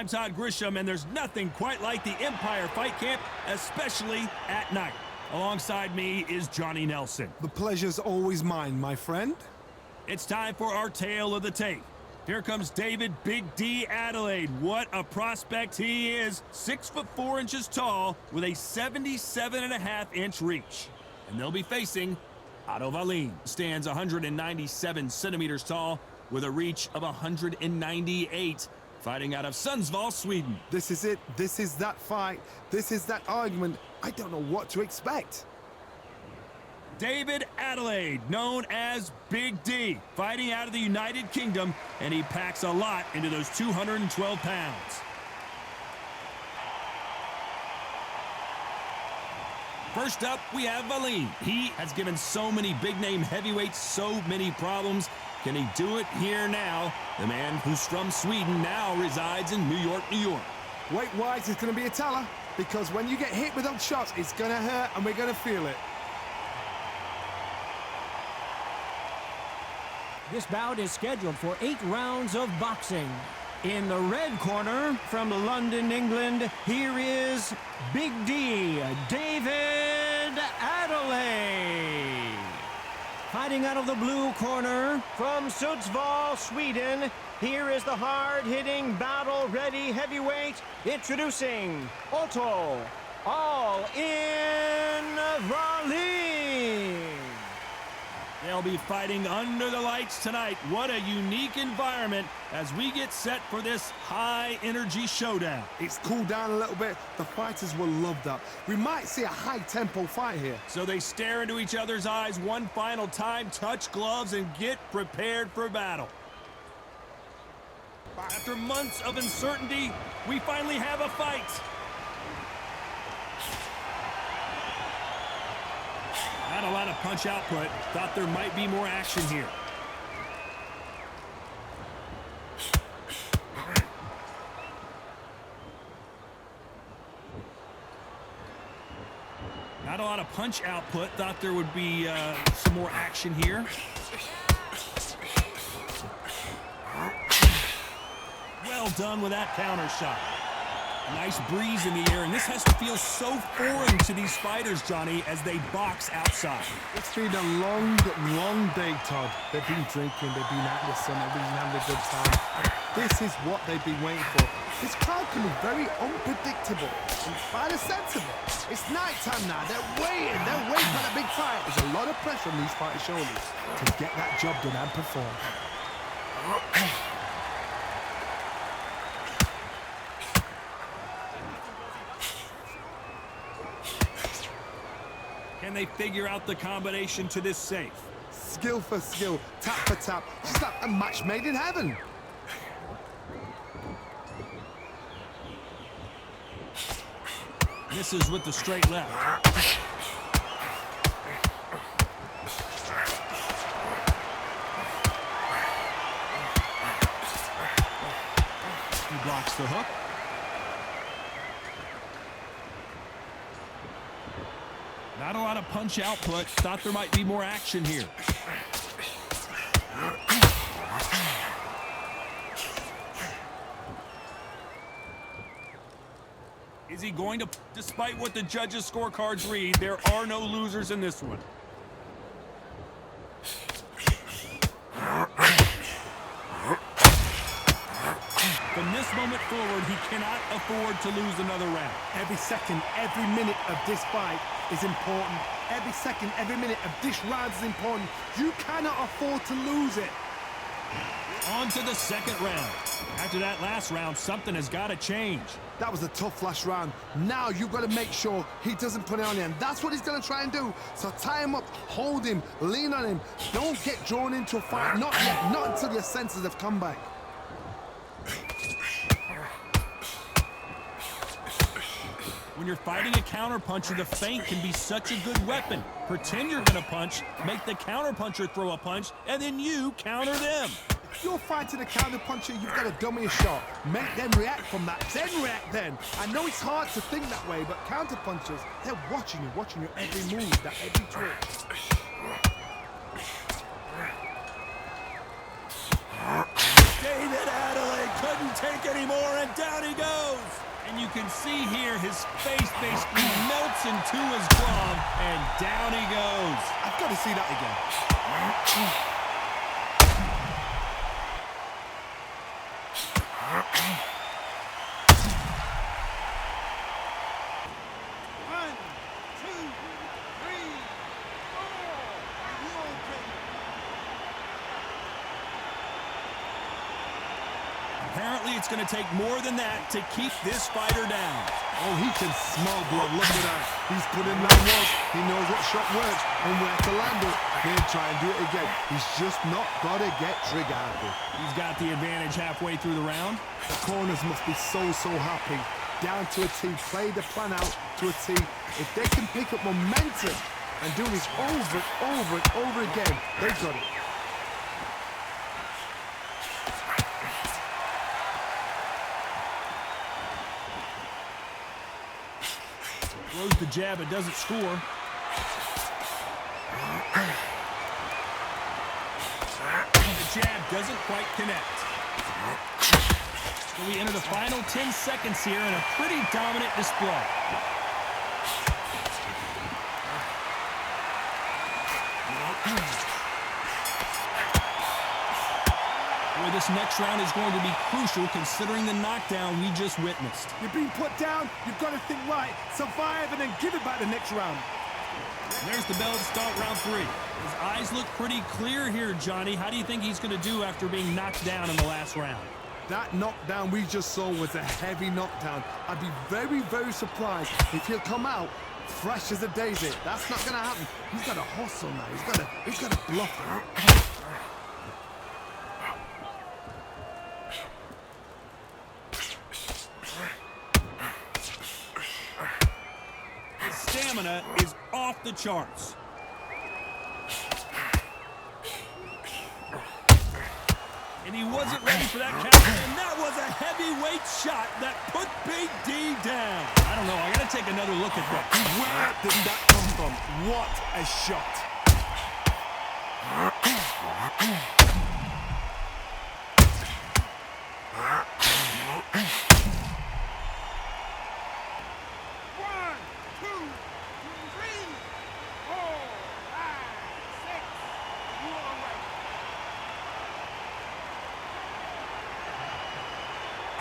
I'm Todd Grisham, and there's nothing quite like the Empire Fight Camp, especially at night. Alongside me is Johnny Nelson. The pleasure's always mine, my friend. It's time for our tale of the tape. Here comes David Big D Adeleye. What a prospect he is. 6'4" tall with a 77.5-inch reach. And they'll be facing Otto Wallin. Stands 197 centimeters tall with a reach of 198. Fighting out of Sundsvall, Sweden. This is it. This is that fight. This is that argument. I don't know what to expect. David Adeleye, known as Big D, fighting out of the United Kingdom, and he packs a lot into those 212 pounds. First up, we have Wallin. He has given so many big-name heavyweights so many problems. Can he do it here now? The man who's from Sweden now resides in New York, New York. Weight-wise, it's going to be a teller, because when you get hit with those shots, it's going to hurt, and we're going to feel it. This bout is scheduled for 8 rounds of boxing. In the red corner, from London, England, here is Big D, David Adeleye. Fighting out of the blue corner, from Sundsvall, Sweden, here is the hard-hitting, battle-ready heavyweight, introducing Otto Wallin. They'll be fighting under the lights tonight. What a unique environment as we get set for this high-energy showdown. It's cooled down a little bit. The fighters will love that. We might see a high-tempo fight here. So they stare into each other's eyes one final time, touch gloves, and get prepared for battle. After months of uncertainty, we finally have a fight. Not a lot of punch output. Thought there might be more action here. Not a lot of punch output. Thought there would be some more action here. Well done with that counter shot. Nice breeze in the air, and this has to feel so foreign to these fighters, Johnny, as they box outside. It's been a long, long day, Todd. They've been drinking, they've been out in the sun, they've been having a good time. This is what they've been waiting for. This crowd can be very unpredictable. And by the sense of it, it's night time now. They're waiting for the big fight. There's a lot of pressure on these fighters' shoulders to get that job done and perform. Can they figure out the combination to this safe? Skill for skill, tap for tap, just like a match made in heaven. Misses with the straight left. He blocks the hook. Not a lot of punch output. Thought there might be more action here. Is he going to, despite what the judges' scorecards read, there are no losers in this one. From this moment forward, he cannot afford to lose another round. Every second, every minute of this fight is important. Every second, every minute of this round is important. You cannot afford to lose it. On to the second round. After that last round, something has got to change. That was a tough last round. Now you've got to make sure he doesn't put it on you, and that's what he's going to try and do. So tie him up, hold him, lean on him. Don't get drawn into a fight. Not yet, not until your senses have come back. When you're fighting a counterpuncher, the feint can be such a good weapon. Pretend you're going to punch, make the counterpuncher throw a punch, and then you counter them. If you're fighting a counterpuncher, you've got to dummy a shot. Make them react from that, then react then. I know it's hard to think that way, but counterpunchers, they're watching your every move, that every twitch. David Adeleye couldn't take anymore, and down he goes. And you can see here his face basically melts into his glove, and down he goes. I've got to see that again. Apparently, it's going to take more than that to keep this fighter down. Oh, he can smell blood. Look at that. He's put in that work. He knows what shot works and where to land it. Then try and do it again. He's just not got to get trigger happy. He's got the advantage halfway through the round. The corners must be so happy. Down to a T. Play the plan out to a T. If they can pick up momentum and do this over and over and over again, they've got it. Throws the jab, it doesn't score. The jab doesn't quite connect. So we enter the final 10 seconds here in a pretty dominant display. Boy, this next round is going to be crucial considering the knockdown we just witnessed. You're being put down, you've got to think right, survive, and then give it back the next round. There's the bell to start round 3. His eyes look pretty clear here, Johnny. How do you think he's going to do after being knocked down in the last round? That knockdown we just saw was a heavy knockdown. I'd be very surprised if he'll come out fresh as a daisy. That's not going to happen. He's got to hustle now. He's got to bluff it. Stamina is off the charts. And he wasn't ready for that counter, and that was a heavyweight shot that put Big D down. I don't know, I gotta take another look at that. Where did that come from? What a shot.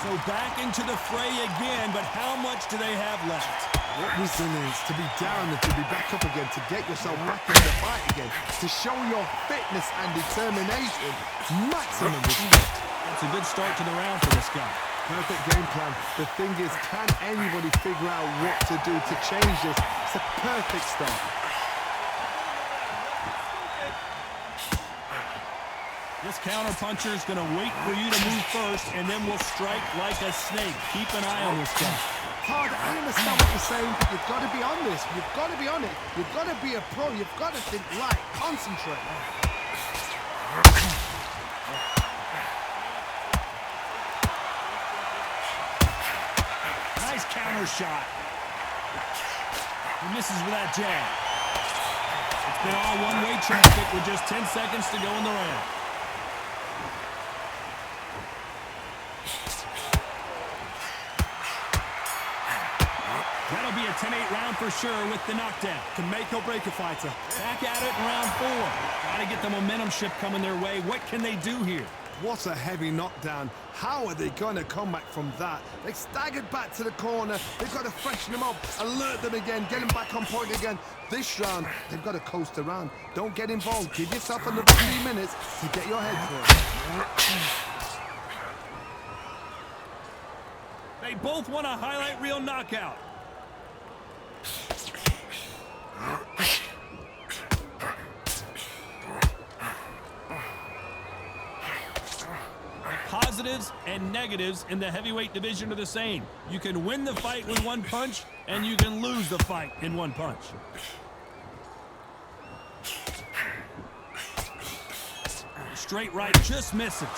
So back into the fray again, but how much do they have left? What resilience to be down and to be back up again, to get yourself back in the fight again, to show your fitness and determination. Maximum respect. It's a good start to the round for this guy. Perfect game plan. The thing is, can anybody figure out what to do to change this? It's a perfect start. This counter-puncher is going to wait for you to move first, and then will strike like a snake. Keep an eye on this guy. Todd, I understand what you're saying, but you've got to be on this. You've got to be on it. You've got to be a pro. You've got to think right. Concentrate. Nice counter shot. He misses with that jab. It's been all one-way traffic with just 10 seconds to go in the round. That'll be a 10-8 round for sure with the knockdown. Can make or break a fighter. Back at it in round 4. Gotta get the momentum shift coming their way. What can they do here? What a heavy knockdown. How are they going to come back from that? They staggered back to the corner. They've got to freshen them up, alert them again, get them back on point again. This round, they've got to coast around. Don't get involved. Give yourself another 3 minutes to get your head through. They both want a highlight reel knockout. Positives and negatives in the heavyweight division are the same. You can win the fight with one punch, and you can lose the fight in one punch. Straight right just misses.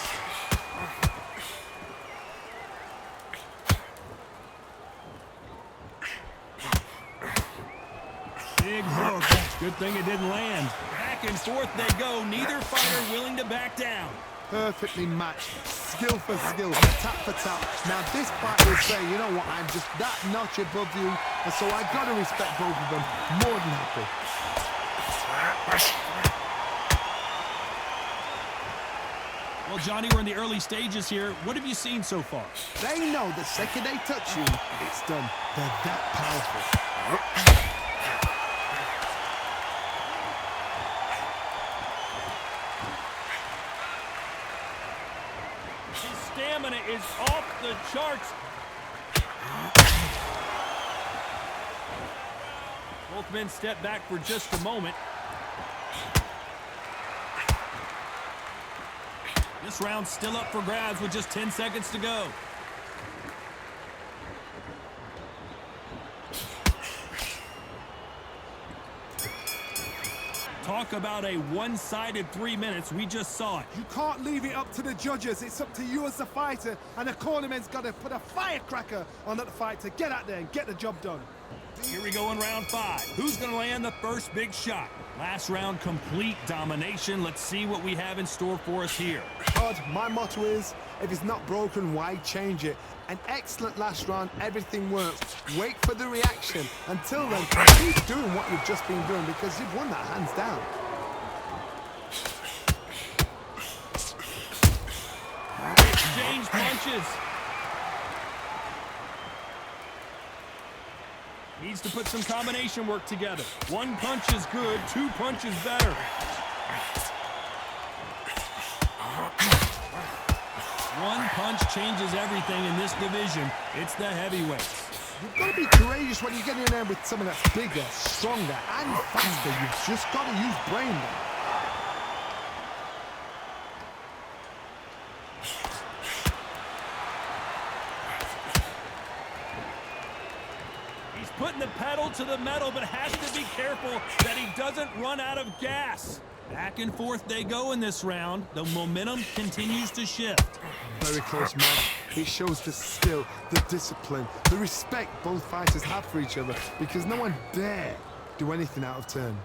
Big hook. Good thing it didn't land. Back and forth they go. Neither fighter willing to back down. perfectly matched. Skill for skill, tap for tap. Now this fight will say, you know what, I'm just that notch above you, and so I gotta respect both of them. More than happy. Well, Johnny, we're in the early stages here. What have you seen so far? They know the second they touch you, it's done. They're that powerful. His stamina is off the charts. Both men step back for just a moment. This round's still up for grabs with just 10 seconds to go. Talk about a one-sided 3 minutes. We just saw it. You can't leave it up to the judges. It's up to you as the fighter, and the cornerman's got to put a firecracker on that fight to get out there and get the job done. Here we go in round 5. Who's going to land the first big shot? Last round, complete domination. Let's see what we have in store for us here. Todd, my motto is, if it's not broken, why change it? An excellent last round, everything works. Wait for the reaction. Until then, keep doing what you've just been doing because you've won that hands down. Exchange punches. Needs to put some combination work together. One punch is good, 2 punches better. One punch changes everything in this division. It's the heavyweights. You've got to be courageous when you get in there with someone that's bigger, stronger, and faster. You've just got to use brain there. Putting the pedal to the metal, but has to be careful that he doesn't run out of gas. Back and forth they go in this round. The momentum continues to shift. Very close match. It shows the skill, the discipline, the respect both fighters have for each other because no one dare do anything out of turn.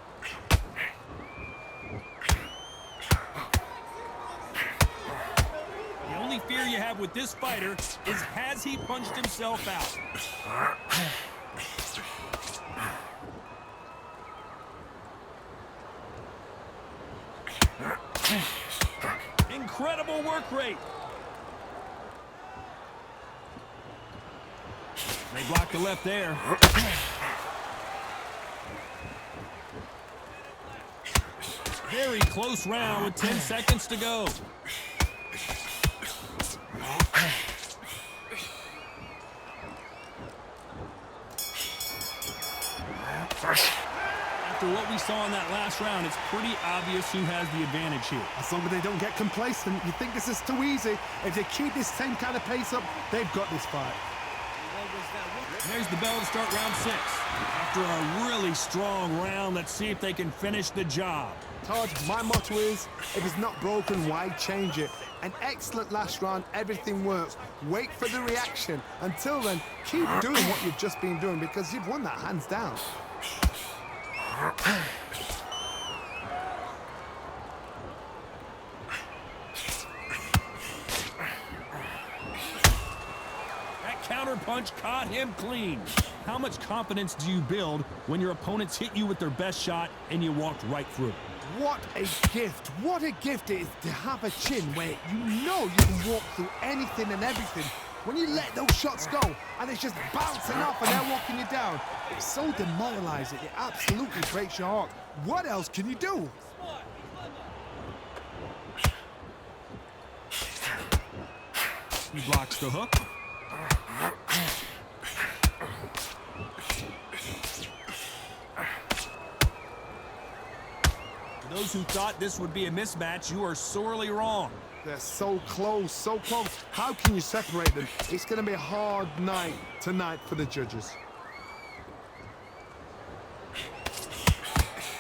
The only fear you have with this fighter is has he punched himself out? Incredible work rate. They blocked the left there. Very close round with 10 seconds to go. After what we saw in that last round, it's pretty obvious who has the advantage here. As long as they don't get complacent, you think this is too easy. If they keep this same kind of pace up, they've got this fight. There's the bell to start round 6. After a really strong round, let's see if they can finish the job. Todd, my motto is, if it's not broken, why change it? An excellent last round, everything works. Wait for the reaction. Until then, keep doing what you've just been doing because you've won that hands down. That counter punch caught him clean. How much confidence do you build when your opponents hit you with their best shot and you walked right through? What a gift. What a gift it is to have a chin where you know you can walk through anything and everything. When you let those shots go and it's just bouncing off and they're walking you down, it's so demoralizing. It absolutely breaks your heart. What else can you do? He blocks the hook. For those who thought this would be a mismatch, you are sorely wrong. They're so close, so close. How can you separate them? It's going to be a hard night tonight for the judges.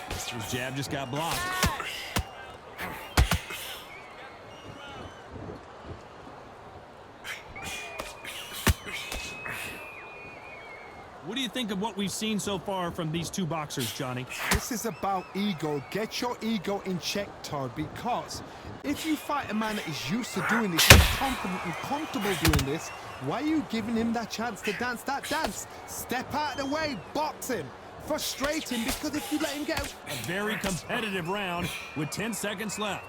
His jab just got blocked. What do you think of what we've seen so far from these two boxers, Johnny? This is about ego. Get your ego in check, Todd, because if you fight a man that is used to doing this, he's confident and comfortable doing this, why are you giving him that chance to dance that dance? Step out of the way, box him. Frustrate him, because if you let him get... A very competitive round with 10 seconds left.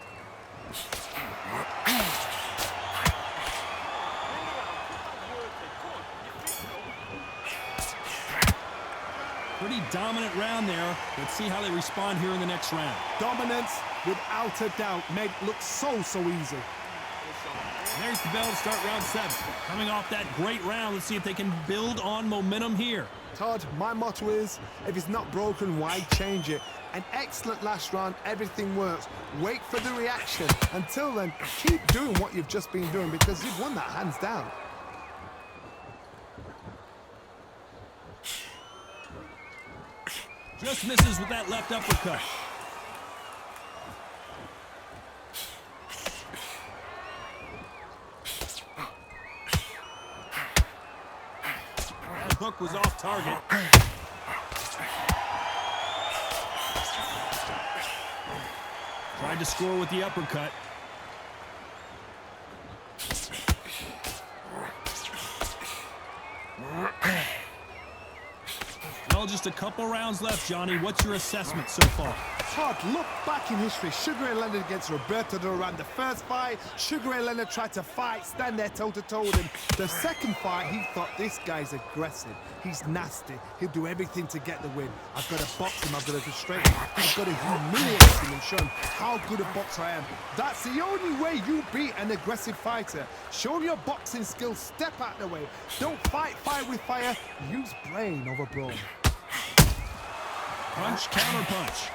Pretty dominant round there. Let's see how they respond here in the next round. Dominance, without a doubt, made it look so easy. And there's the bell to start round 7. Coming off that great round, let's see if they can build on momentum here. Todd, my motto is, if it's not broken, why change it? An excellent last round, everything works. Wait for the reaction. Until then, keep doing what you've just been doing, because you've won that hands down. Just misses with that left uppercut. That hook was off target. Tried to score with the uppercut. Well, just a couple rounds left, Johnny. What's your assessment so far? Todd, look back in history. Sugar Ray Leonard against Roberto Duran. The first fight, Sugar Ray Leonard tried to fight, stand there toe-to-toe with him. The second fight, he thought, this guy's aggressive. He's nasty. He'll do everything to get the win. I've got to box him. I've got to frustrate him. I've got to humiliate him and show him how good a boxer I am. That's the only way you beat an aggressive fighter. Show him your boxing skills. Step out of the way. Don't fight fire with fire. Use brain over brawn. Punch, counter punch.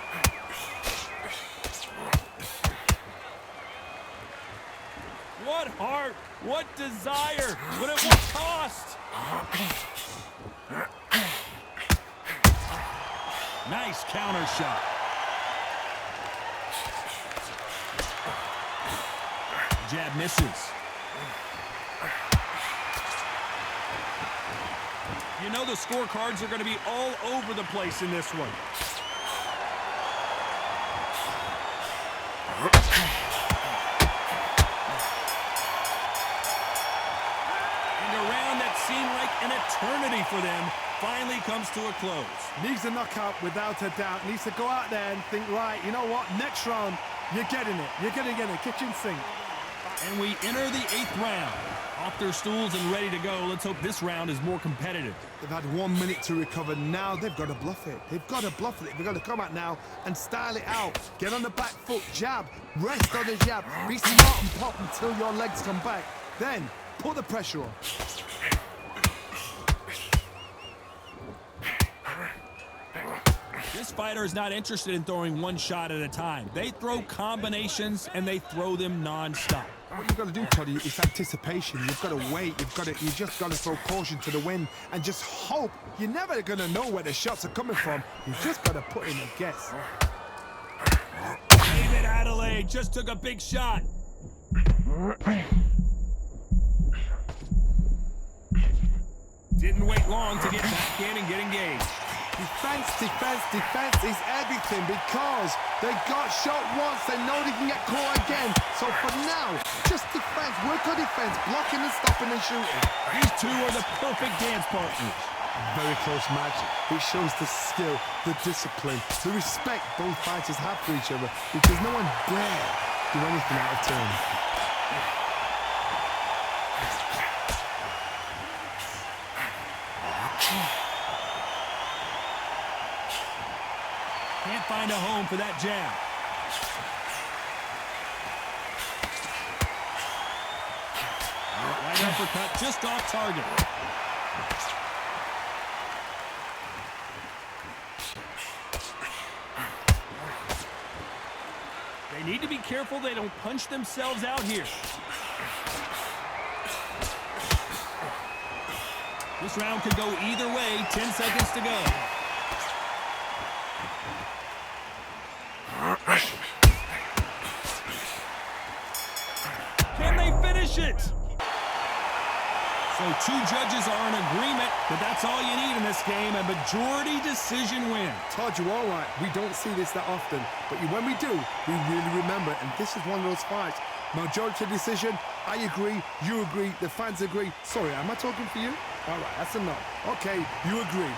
What heart, what desire, but at what cost? Nice counter shot. Jab misses. You know the scorecards are going to be all over the place in this one. And a round that seemed like an eternity for them finally comes to a close. Needs a knockout without a doubt. Needs to go out there and think, right, you know what, next round, you're getting it. You're going to get it, kitchen sink. And we enter the 8th round. Off their stools and ready to go. Let's hope this round is more competitive. They've had 1 minute to recover. Now they've got to bluff it. They've got to bluff it. They've got to come out now and style it out. Get on the back foot, jab, rest on the jab. Be smart and pop until your legs come back. Then put the pressure on. This fighter is not interested in throwing one shot at a time. They throw combinations and they throw them non-stop. What you've got to do, Toddy, is anticipation. You've got to wait. You just got to throw caution to the wind and just hope. You're never going to know where the shots are coming from. You've just got to put in a guess. David Adeleye just took a big shot. Didn't wait long to get back in and get engaged. Defense, defense, defense is everything because they got shot once. They know they can get caught again. So for now, just defense, work on defense, blocking and stopping and shooting. These two are the perfect dance partners. Very close match. It shows the skill, the discipline, the respect both fighters have for each other because no one dare do anything out of turn. Can't find a home for that jab. Right uppercut just off target. They need to be careful they don't punch themselves out here. This round could go either way. 10 seconds to go. Can they finish it? So two judges are in agreement. But that's all you need in this game, a majority decision win. Todd, you're all right. We don't see this that often, but when we do, we really remember it, and this is one of those fights. Majority decision, I agree, you agree, the fans agree. Sorry, am I talking for you? All right, that's enough. Okay, you agree.